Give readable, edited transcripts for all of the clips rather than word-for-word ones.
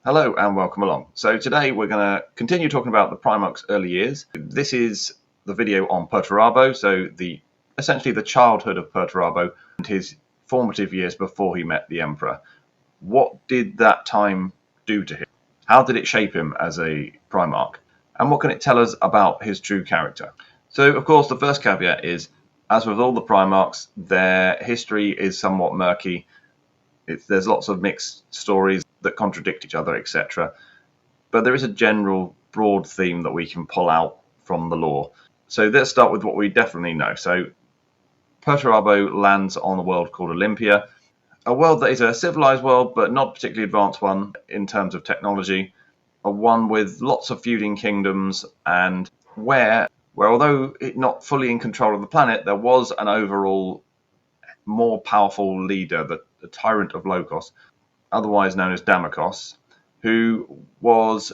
Hello and welcome along. So today we're going to continue talking about the Primarch's early years. This is the video on Perturabo, so essentially the childhood of Perturabo and his formative years before he met the Emperor. What did that time do to him? How did it shape him as a Primarch? And what can it tell us about his true character? So of course the first caveat is, as with all the Primarchs, their history is somewhat murky. There's lots of mixed stories that contradict each other, etc. But there is a general broad theme that we can pull out from the lore. So let's start with what we definitely know. So Perturabo lands on a world called Olympia, a world that is a civilized world, but not a particularly advanced one in terms of technology, a one with lots of feuding kingdoms, and where although not fully in control of the planet, there was an overall more powerful leader, the tyrant of Logos, otherwise known as Damokos, who was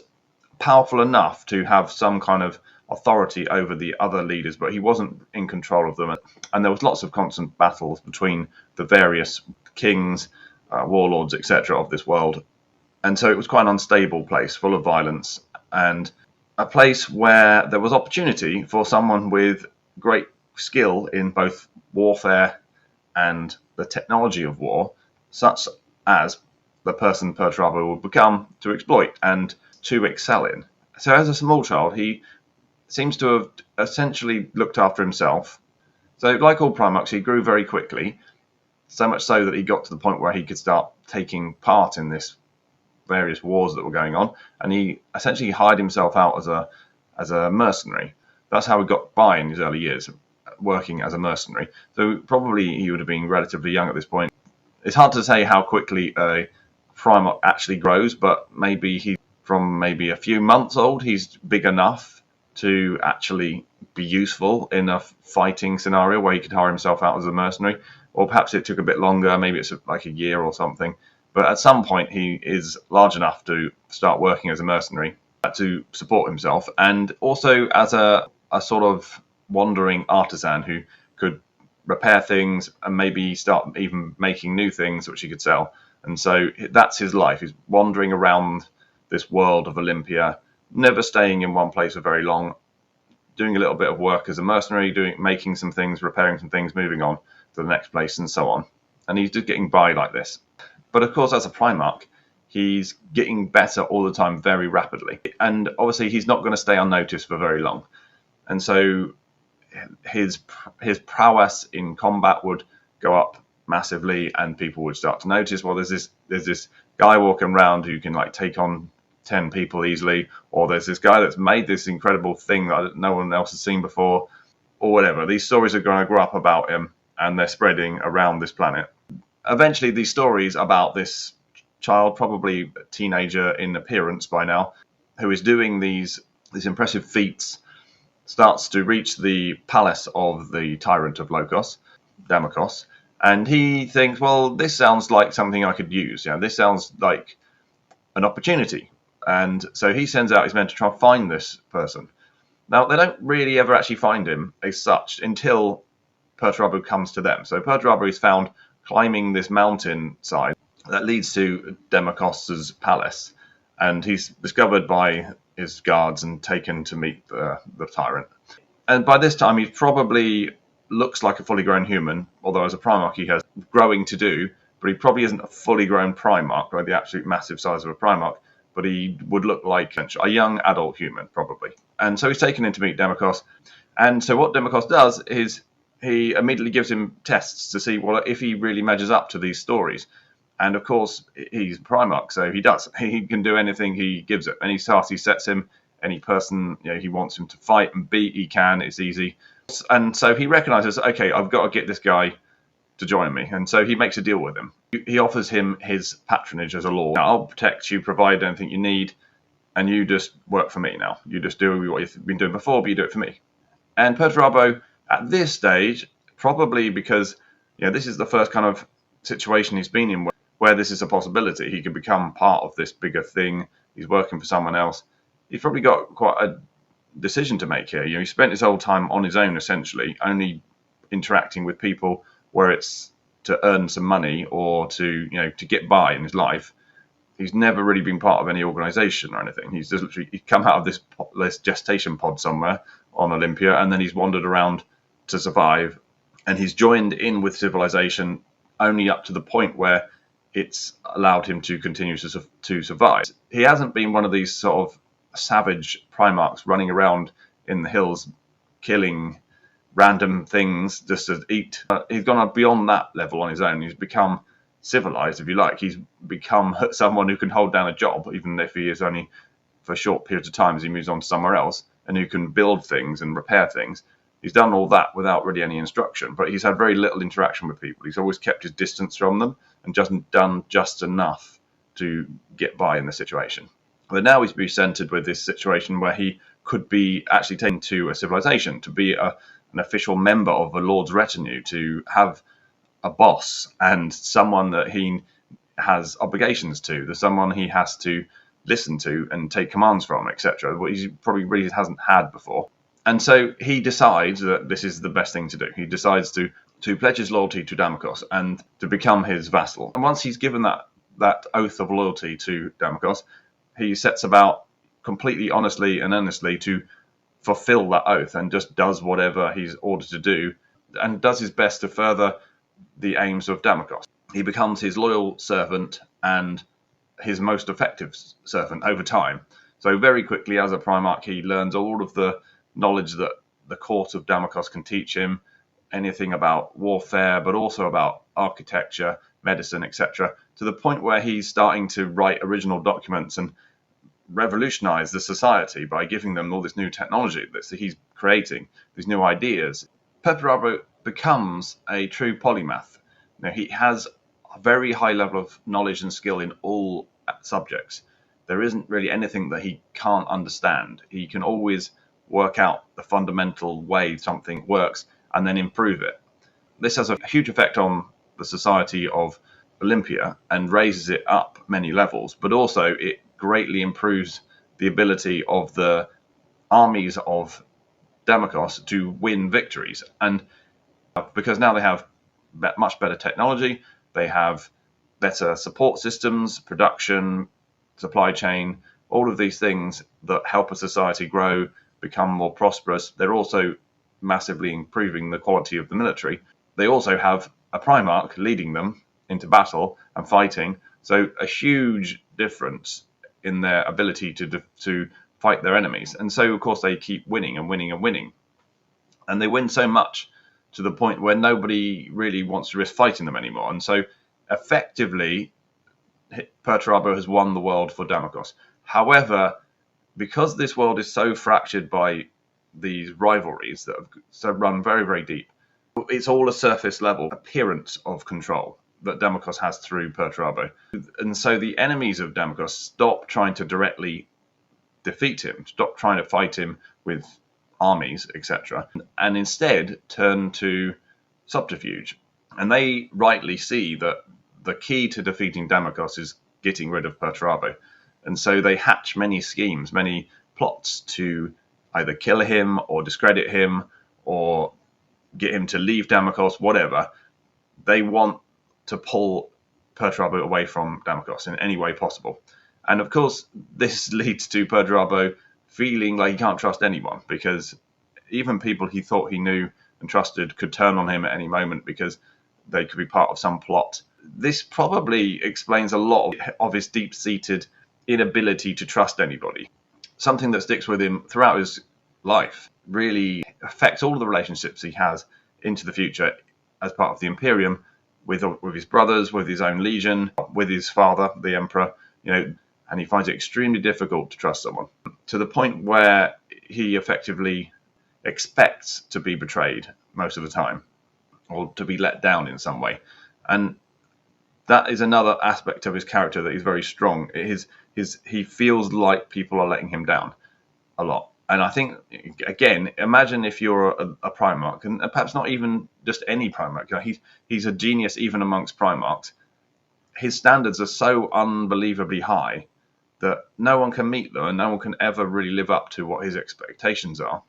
powerful enough to have some kind of authority over the other leaders, but he wasn't in control of them. And there was lots of constant battles between the various kings, warlords, etc. of this world. And so it was quite an unstable place, full of violence, and a place where there was opportunity for someone with great skill in both warfare and the technology of war, such as the person Perturabo would become, to exploit and to excel in. So as a small child, he seems to have essentially looked after himself. So like all Primarchs, he grew very quickly, so much so that he got to the point where he could start taking part in this various wars that were going on, and he essentially hired himself out as a mercenary. That's how he got by in his early years, working as a mercenary. So probably he would have been relatively young at this point. It's hard to say how quickly a Primarch actually grows, but maybe from a few months old, he's big enough to actually be useful in a fighting scenario where he could hire himself out as a mercenary, or perhaps it took a bit longer, maybe it's like a year or something. But at some point, he is large enough to start working as a mercenary to support himself, and also as a sort of wandering artisan who could repair things and maybe start even making new things which he could sell. And so that's his life. He's wandering around this world of Olympia, never staying in one place for very long, doing a little bit of work as a mercenary, making some things, repairing some things, moving on to the next place, and so on. And he's just getting by like this. But of course, as a Primarch, he's getting better all the time very rapidly. And obviously, he's not going to stay unnoticed for very long. And so his prowess in combat would go up massively, and people would start to notice, well, there's this guy walking around who can like take on 10 people easily, or there's this guy that's made this incredible thing that no one else has seen before, or whatever. These stories are going to grow up about him, and they're spreading around this planet. Eventually, these stories about this child, probably a teenager in appearance by now, who is doing these impressive feats, starts to reach the palace of the tyrant of Logos, Damokos, and he thinks, well, this sounds like something I could use. This sounds like an opportunity. And so he sends out his men to try and find this person. Now, they don't really ever actually find him as such until Perturabo comes to them. So Perturabo is found climbing this mountain side that leads to Damokos's palace, and he's discovered by his guards and taken to meet the tyrant. And by this time, he probably looks like a fully grown human, although as a Primarch he has growing to do, but he probably isn't a fully grown Primarch, or the absolute massive size of a Primarch, but he would look like a young adult human, probably. And so he's taken in to meet Damokos. And so what Damokos does is he immediately gives him tests to see if he really measures up to these stories. And of course, he's Primarch, so he does. He can do anything he gives it. Any task he sets him, any person he wants him to fight and beat, he can. It's easy. And so he recognizes, okay, I've got to get this guy to join me. And so he makes a deal with him. He offers him his patronage as a lord. I'll protect you, provide anything you need, and you just work for me now. You just do what you've been doing before, but you do it for me. And Perturabo, at this stage, probably because this is the first kind of situation he's been in where this is a possibility. He can become part of this bigger thing. He's working for someone else. He's probably got quite a decision to make here. He spent his whole time on his own, essentially, only interacting with people where it's to earn some money or to get by in his life. He's never really been part of any organization or anything. He's just literally he's come out of this gestation pod somewhere on Olympia, and then he's wandered around to survive. And he's joined in with civilization only up to the point where it's allowed him to continue to survive. He hasn't been one of these sort of savage Primarchs running around in the hills killing random things just to eat. He's gone beyond that level on his own. He's become civilized, if you like. He's become someone who can hold down a job, even if he is only for short periods of time as he moves on to somewhere else, and who can build things and repair things. He's done all that without really any instruction, but he's had very little interaction with people. He's always kept his distance from them and just done just enough to get by in the situation. But now he's presented with this situation where he could be actually taken to a civilization, to be an official member of a lord's retinue, to have a boss and someone that he has obligations to. There's someone he has to listen to and take commands from, etc., what he probably really hasn't had before. And so he decides that this is the best thing to do. He decides to pledge his loyalty to Damakos and to become his vassal. And once he's given that oath of loyalty to Damakos, he sets about completely honestly and earnestly to fulfill that oath and just does whatever he's ordered to do and does his best to further the aims of Damakos. He becomes his loyal servant and his most effective servant over time. So very quickly, as a Primarch, he learns all of the knowledge that the court of Damakos can teach him, anything about warfare, but also about architecture, medicine, etc., to the point where he's starting to write original documents and revolutionize the society by giving them all this new technology that he's creating, these new ideas. Perturabo becomes a true polymath. Now, he has a very high level of knowledge and skill in all subjects. There isn't really anything that he can't understand. He can always work out the fundamental way something works and then improve it. This has a huge effect on the society of Olympia and raises it up many levels, but also it greatly improves the ability of the armies of Damakos to win victories. And because now they have much better technology, they have better support systems, production, supply chain, all of these things that help a society grow, become more prosperous. They're also massively improving the quality of the military. They also have a Primarch leading them into battle and fighting, so a huge difference in their ability to fight their enemies. And so, of course, they keep winning and winning and winning. And they win so much to the point where nobody really wants to risk fighting them anymore. And so, effectively, Perturabo has won the world for Damakos. However, because this world is so fractured by these rivalries that have run very, very deep, it's all a surface level appearance of control that Damakos has through Perturabo. And so the enemies of Damakos stop trying to directly defeat him, stop trying to fight him with armies, etc., and instead turn to subterfuge. And they rightly see that the key to defeating Damakos is getting rid of Perturabo. And so they hatch many schemes, many plots to either kill him or discredit him or get him to leave Damakos, whatever. They want to pull Perturabo away from Damakos in any way possible. And of course, this leads to Perturabo feeling like he can't trust anyone, because even people he thought he knew and trusted could turn on him at any moment because they could be part of some plot. This probably explains a lot of his deep-seated inability to trust anybody. Something that sticks with him throughout his life, really affects all of the relationships he has into the future as part of the Imperium, with his brothers, with his own legion, with his father, the Emperor, and he finds it extremely difficult to trust someone, to the point where he effectively expects to be betrayed most of the time, or to be let down in some way. And that is another aspect of his character that is very strong. He feels like people are letting him down a lot. And I think, again, imagine if you're a Primarch, and perhaps not even just any Primarch. He's a genius even amongst Primarchs. His standards are so unbelievably high that no one can meet them and no one can ever really live up to what his expectations are.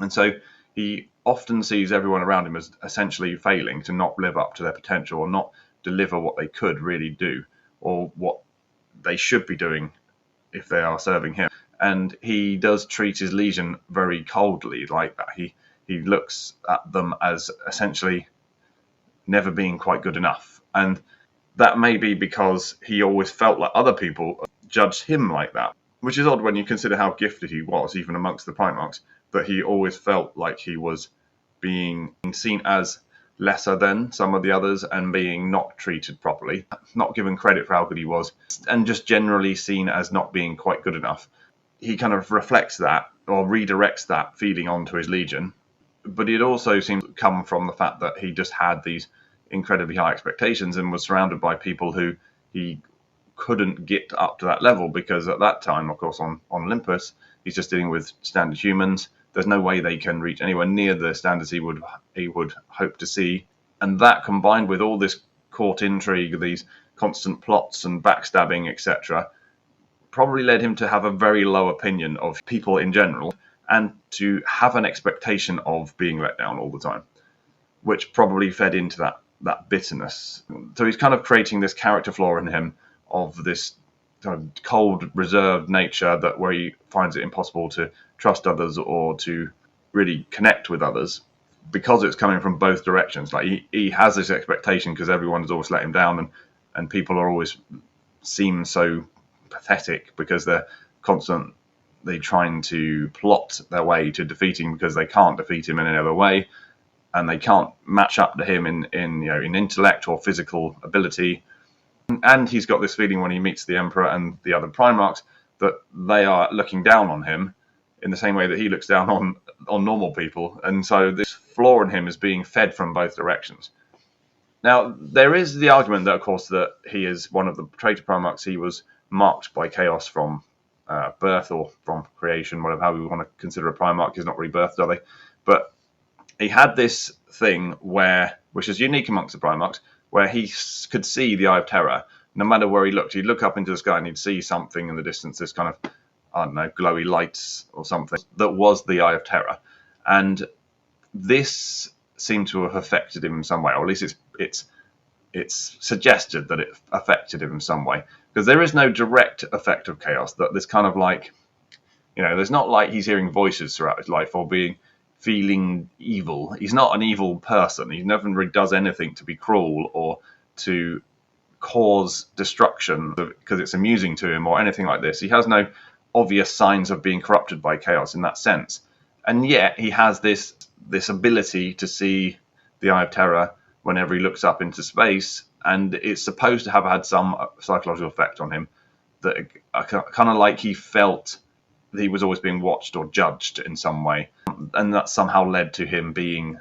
And so he often sees everyone around him as essentially failing to not live up to their potential or not deliver what they could really do, or what they should be doing if they are serving him. And he does treat his legion very coldly like that. He looks at them as essentially never being quite good enough. And that may be because he always felt like other people judged him like that, which is odd when you consider how gifted he was, even amongst the Primarchs, that he always felt like he was being seen as lesser than some of the others and being not treated properly, not given credit for how good he was, and just generally seen as not being quite good enough. He kind of reflects that or redirects that feeling onto his legion, but it also seems to come from the fact that he just had these incredibly high expectations and was surrounded by people who he couldn't get up to that level, because at that time, of course, on Olympus, he's just dealing with standard humans. There's no way they can reach anywhere near the standards he would hope to see. And that, combined with all this court intrigue, these constant plots and backstabbing, etc., probably led him to have a very low opinion of people in general and to have an expectation of being let down all the time, which probably fed into that bitterness. So he's kind of creating this character flaw in him of this kind of cold, reserved nature where he finds it impossible to trust others or to really connect with others, because it's coming from both directions. Like he has this expectation because everyone has always let him down, and people are always seem so pathetic because they're constantly trying to plot their way to defeating because they can't defeat him in any other way, and they can't match up to him in intellect or physical ability. And he's got this feeling when he meets the Emperor and the other Primarchs that they are looking down on him in the same way that he looks down on normal people. And so this flaw in him is being fed from both directions. Now, there is the argument that, of course, that he is one of the traitor Primarchs. He was marked by chaos from birth or from creation, whatever, how we want to consider a Primarch. He's not really birthed, are they? But he had this thing which is unique amongst the Primarchs, where he could see the Eye of Terror. No matter where he looked, he'd look up into the sky and he'd see something in the distance, this kind of, I don't know, glowy lights or something, that was the Eye of Terror. And this seemed to have affected him in some way, or at least it's suggested that it affected him in some way. Because there is no direct effect of chaos, that this kind of like, there's not like he's hearing voices throughout his life or feeling evil. He's not an evil person. He never really does anything to be cruel or to cause destruction because it's amusing to him or anything like this. He has no obvious signs of being corrupted by chaos in that sense. And yet he has this ability to see the Eye of Terror whenever he looks up into space, and it's supposed to have had some psychological effect on him, that kind of like he felt that he was always being watched or judged in some way, and that somehow led to him being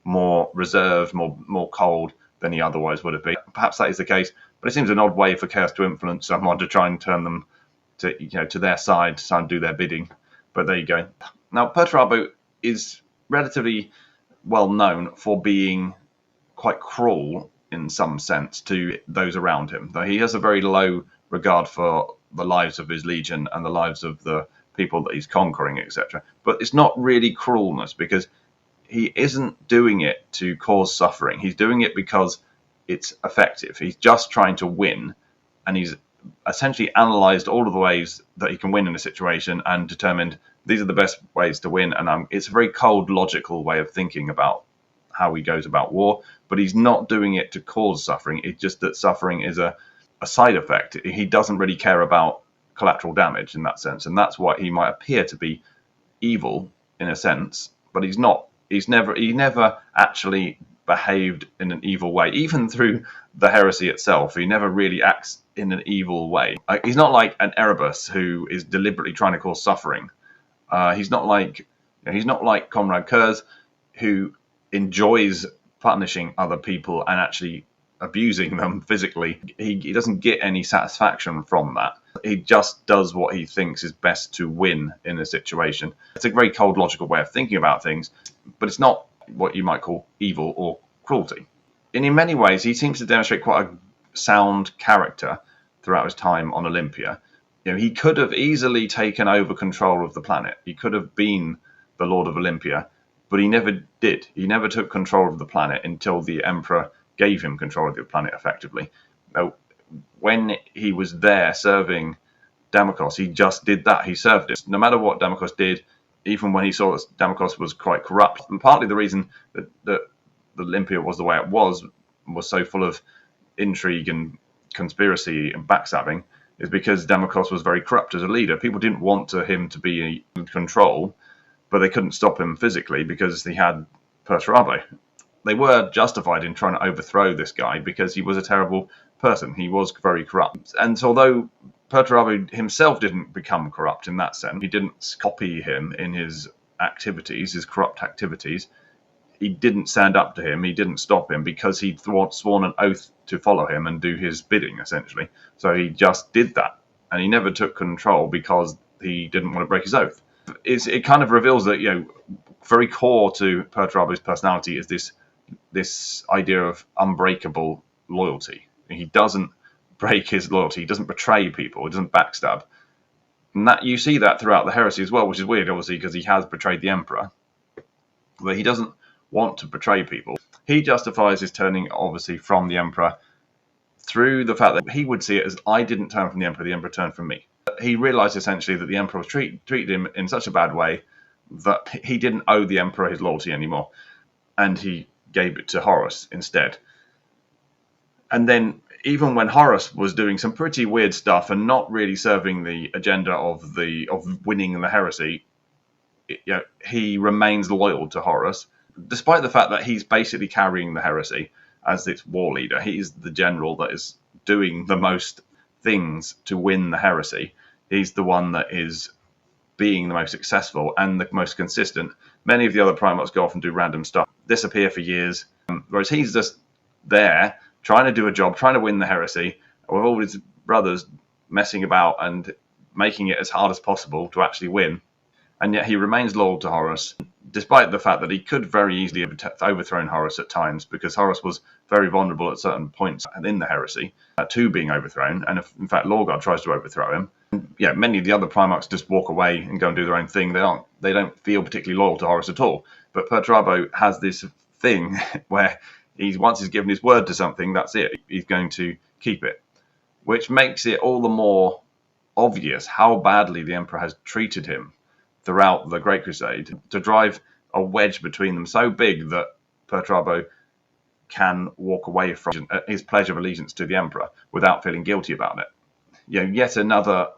more reserved, more cold than he otherwise would have been. Perhaps that is the case, but it seems an odd way for chaos to influence someone, to try and turn them to their side, to try and do their bidding. But there you go. Now, Perturabo is relatively well known for being quite cruel in some sense to those around him, though he has a very low regard for the lives of his legion and the lives of the people that he's conquering, etc. But it's not really cruelness, because he isn't doing it to cause suffering. He's doing it because it's effective. He's just trying to win, and he's essentially analysed all of the ways that he can win in a situation and determined these are the best ways to win. And it's a very cold, logical way of thinking about how he goes about war, but he's not doing it to cause suffering. It's just that suffering is a side effect. He doesn't really care about collateral damage in that sense, and that's why he might appear to be evil in a sense, but he's not. He never actually behaved in an evil way. Even through the heresy itself, he never really acts in an evil way. He's not like an Erebus who is deliberately trying to cause suffering. He's not like Comrade Kurz, who enjoys punishing other people and actually abusing them physically. He doesn't get any satisfaction from that. He just does what he thinks is best to win in a situation. It's a very cold, logical way of thinking about things, but it's not what you might call evil or cruelty. And in many ways, he seems to demonstrate quite a sound character throughout his time on Olympia. He could have easily taken over control of the planet. He could have been the Lord of Olympia, but he never did. He never took control of the planet until the Emperor gave him control of the planet effectively. Now, when he was there serving Damocles, he just did that. He served it. No matter what Damocles did, even when he saw that Damocles was quite corrupt. And partly the reason that Olympia was the way it was so full of intrigue and conspiracy and backstabbing is because Damocles was very corrupt as a leader. People didn't want him to be in control, but they couldn't stop him physically because he had Perturabo. They were justified in trying to overthrow this guy because he was a terrible person. He was very corrupt. And so although Perturabo himself didn't become corrupt in that sense, he didn't copy him in his activities, his corrupt activities, he didn't stand up to him, he didn't stop him because he'd sworn an oath to follow him and do his bidding, essentially. So he just did that. And he never took control because he didn't want to break his oath. It kind of reveals that, very core to Perturabo's personality is this idea of unbreakable loyalty. He doesn't break his loyalty, he doesn't betray people, he doesn't backstab. And that you see that throughout the heresy as well, which is weird, obviously, because he has betrayed the Emperor. But he doesn't want to betray people. He justifies his turning, obviously, from the Emperor through the fact that he would see it as, I didn't turn from the Emperor turned from me. He realised essentially that the Emperor was treated him in such a bad way that he didn't owe the Emperor his loyalty anymore, and he gave it to Horus instead. And then, even when Horus was doing some pretty weird stuff and not really serving the agenda of winning the heresy, he remains loyal to Horus, despite the fact that he's basically carrying the heresy as its war leader. He's the general that is doing the most things to win the heresy. He's the one that is being the most successful and the most consistent. Many of the other Primarchs go off and do random stuff, disappear for years, whereas he's just there trying to do a job, trying to win the heresy, with all his brothers messing about and making it as hard as possible to actually win. And yet he remains loyal to Horus, despite the fact that he could very easily have overthrown Horus at times, because Horus was very vulnerable at certain points in the heresy to being overthrown. And if, in fact, Lorgard tries to overthrow him, many of the other Primarchs just walk away and go and do their own thing. They don't feel particularly loyal to Horus at all. But Perturabo has this thing where once he's given his word to something, that's it. He's going to keep it, which makes it all the more obvious how badly the Emperor has treated him throughout the Great Crusade, to drive a wedge between them so big that Perturabo can walk away from his pledge of allegiance to the Emperor without feeling guilty about it. Yet another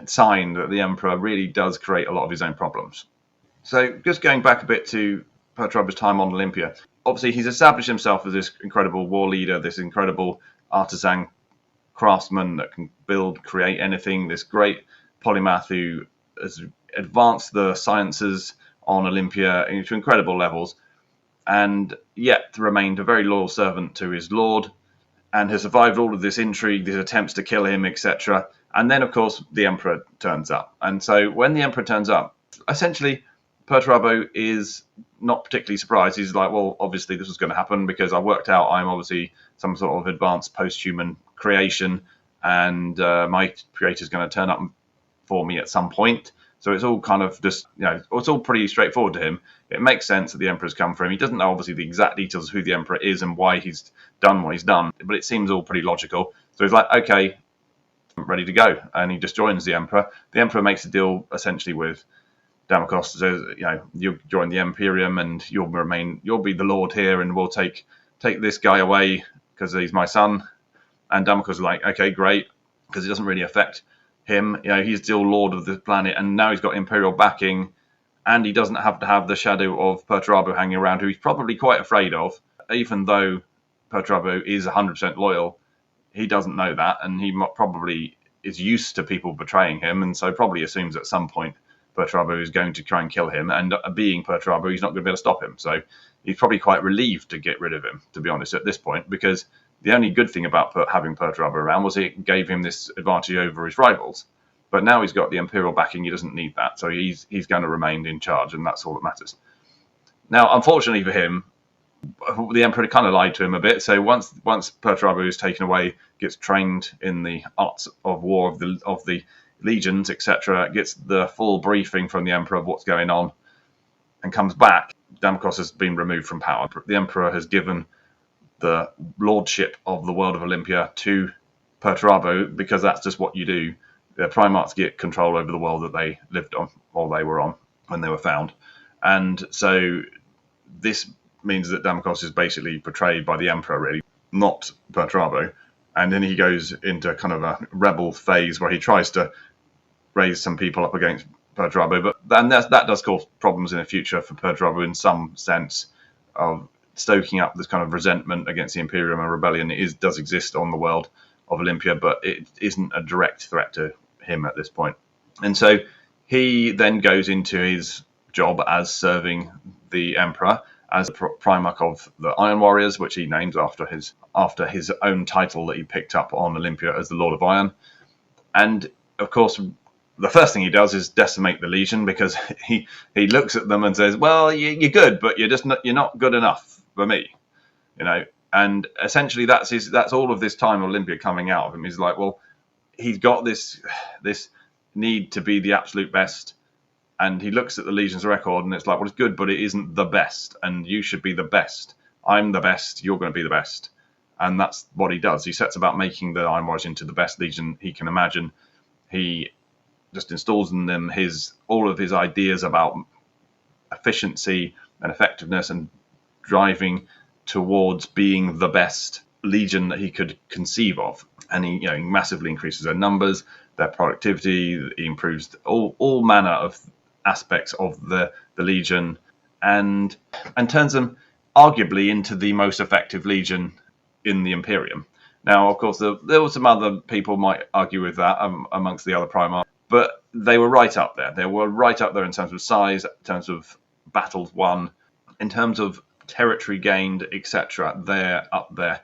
sign that the Emperor really does create a lot of his own problems. So just going back a bit to Perturabo's time on Olympia, obviously he's established himself as this incredible war leader, this incredible artisan craftsman that can build, create anything, this great polymath who has advanced the sciences on Olympia into incredible levels, and yet remained a very loyal servant to his lord, and has survived all of this intrigue, these attempts to kill him, etc. And then, of course, the Emperor turns up. And so when the Emperor turns up, essentially, Perturabo is not particularly surprised. He's like, well, obviously this was going to happen because I worked out I'm obviously some sort of advanced post-human creation, and my creator's going to turn up for me at some point. So it's all kind of just, it's all pretty straightforward to him. It makes sense that the Emperor's come for him. He doesn't know, obviously, the exact details of who the Emperor is and why he's done what he's done, but it seems all pretty logical. So he's like, okay, I'm ready to go. And he just joins the Emperor. The Emperor makes a deal, essentially, with Damocles. Says, you join the Imperium and you'll be the Lord here, and we'll take this guy away because he's my son. And Damocles is like, okay, great, because it doesn't really affect him. He's still Lord of the planet, and now he's got Imperial backing, and he doesn't have to have the shadow of Perturabo hanging around, who he's probably quite afraid of. Even though Perturabo is 100% loyal, he doesn't know that, and he probably is used to people betraying him, and so probably assumes at some point Perturabo is going to try and kill him, and being Perturabo, he's not going to be able to stop him. So he's probably quite relieved to get rid of him, to be honest, at this point, because the only good thing about having Perturabo around was it gave him this advantage over his rivals. But now he's got the Imperial backing, he doesn't need that. So he's going to remain in charge, and that's all that matters. Now, unfortunately for him, the Emperor kind of lied to him a bit. So once Perturabo is taken away, gets trained in the arts of war of the legions, etc., gets the full briefing from the Emperor of what's going on, and comes back, Damocles has been removed from power. The Emperor has given the lordship of the world of Olympia to Perturabo, because that's just what you do. The Primarchs get control over the world that they lived on, or they were on when they were found. And so this means that Damocles is basically betrayed by the Emperor, really, not Perturabo. And then he goes into kind of a rebel phase where he tries to raise some people up against Perturabo, but that does cause problems in the future for Perturabo in some sense of stoking up this kind of resentment against the Imperium and rebellion. It does exist on the world of Olympia, but it isn't a direct threat to him at this point. And so he then goes into his job as serving the Emperor as the Primarch of the Iron Warriors, which he names after his own title that he picked up on Olympia as the Lord of Iron. And of course, the first thing he does is decimate the Legion, because he looks at them and says, "Well, you're good, but you're not good enough for me," you know. And essentially, that's all of this time Olympia coming out of him. He's like, well, he's got this need to be the absolute best, and he looks at the Legion's record, and it's like, well, it's good, but it isn't the best, and you should be the best. I'm the best. You're going to be the best, and that's what he does. He sets about making the Iron Warriors into the best Legion he can imagine. He just installs in them all of his ideas about efficiency and effectiveness and driving towards being the best Legion that he could conceive of. And he massively increases their numbers, their productivity. He improves all manner of aspects of the Legion, and turns them arguably into the most effective Legion in the Imperium. Now, of course, there were some other people might argue with that amongst the other Primarchs, but they were right up there. They were right up there in terms of size, in terms of battles won, in terms of territory gained, etc. They're up there,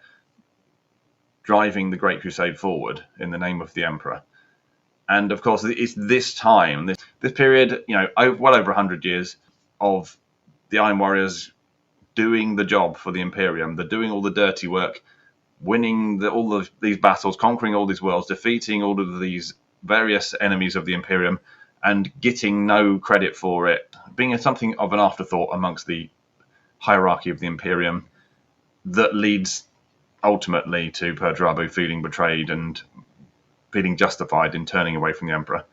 driving the Great Crusade forward in the name of the Emperor. And of course, it's this time, this period, well over 100 years of the Iron Warriors doing the job for the Imperium. They're doing all the dirty work, winning all of these battles, conquering all these worlds, defeating all of these various enemies of the Imperium, and getting no credit for it, being something of an afterthought amongst the hierarchy of the Imperium, that leads ultimately to Perturabo feeling betrayed and feeling justified in turning away from the Emperor.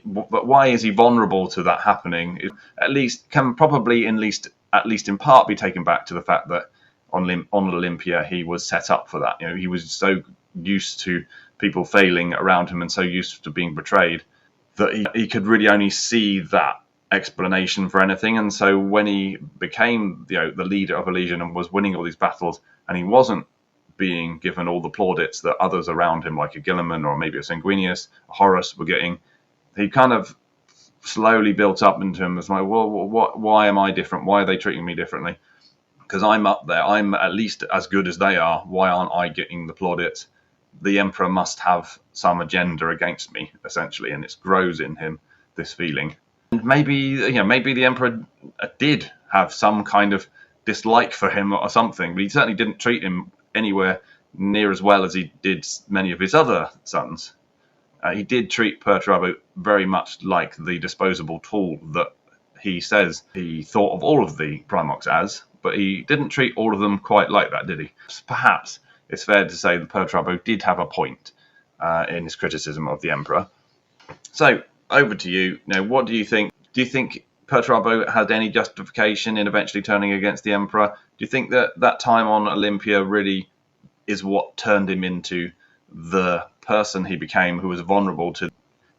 But why is he vulnerable to that happening? It at least can probably at least in part be taken back to the fact that on Olympia he was set up for that. He was so used to people failing around him and so used to being betrayed that he could really only see that explanation for anything. And so when he became the leader of a Legion and was winning all these battles, and he wasn't being given all the plaudits that others around him, like a Guilliman or maybe a Sanguinius, a Horus, were getting, he kind of slowly built up into him as like, well, why am I different? Why are they treating me differently? Because I'm up there. I'm at least as good as they are. Why aren't I getting the plaudits? The Emperor must have some agenda against me, essentially, and it grows in him, this feeling. And maybe the Emperor did have some kind of dislike for him or something, but he certainly didn't treat him anywhere near as well as he did many of his other sons. He did treat Perturabo very much like the disposable tool that he says he thought of all of the Primarchs as, but he didn't treat all of them quite like that, did he? Perhaps it's fair to say that Perturabo did have a point in his criticism of the Emperor. So, over to you. What do you think? Do you think Perturabo had any justification in eventually turning against the Emperor? Do you think that time on Olympia really is what turned him into the person he became, who was vulnerable to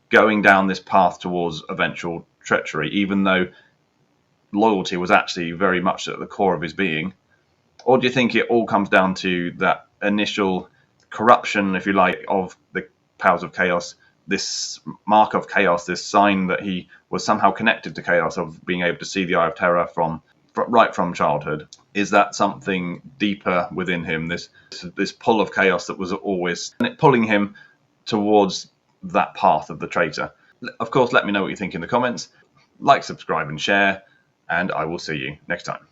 going down this path towards eventual treachery, even though loyalty was actually very much at the core of his being? Or do you think it all comes down to that initial corruption, if you like, of the powers of chaos, this mark of chaos, this sign that he was somehow connected to chaos, of being able to see the Eye of Terror right from childhood? Is that something deeper within him, this pull of chaos that was always pulling him towards that path of the traitor? Of course, let me know what you think in the comments. Like, subscribe and share, and I will see you next time.